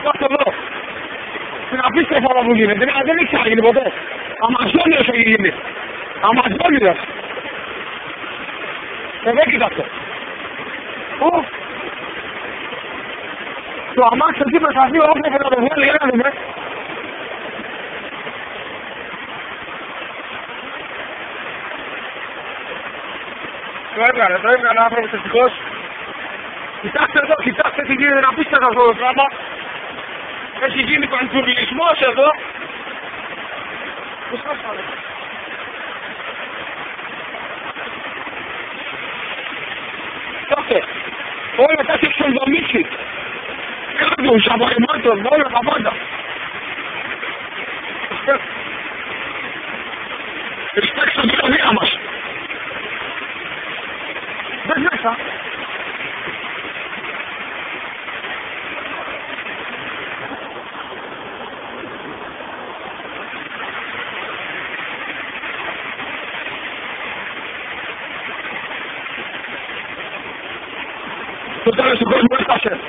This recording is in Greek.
κάτω εδώ. Στην απίστευτα όλα που γίνεται, δεν έχει ξαναγίνει ποτέ. Αμαζόνιος έχει γίνει. Αμαζόνιος. Εδώ κοιτάξτε. Το αμάξι εκεί προσπαθεί ο Όφνεφερ να το βγάλει, για να δούμε. Το έβγαλε άνθρωπος ευτυχώς. Κοιτάξτε εδώ, κοιτάξτε τι γίνεται, να πείστε αυτό το πράγμα. Έχει γίνει παντουρλισμός εδώ. Πώς θα φάνε. Κοιτάξτε, όλα τα έχει εξονδομήσει. Κάρδους, απορριμμάτων, όλα τα πάντα. Respect στον κοινωνία μας. Δεν μέσα. Το τέλος του κόσμου έφτασε.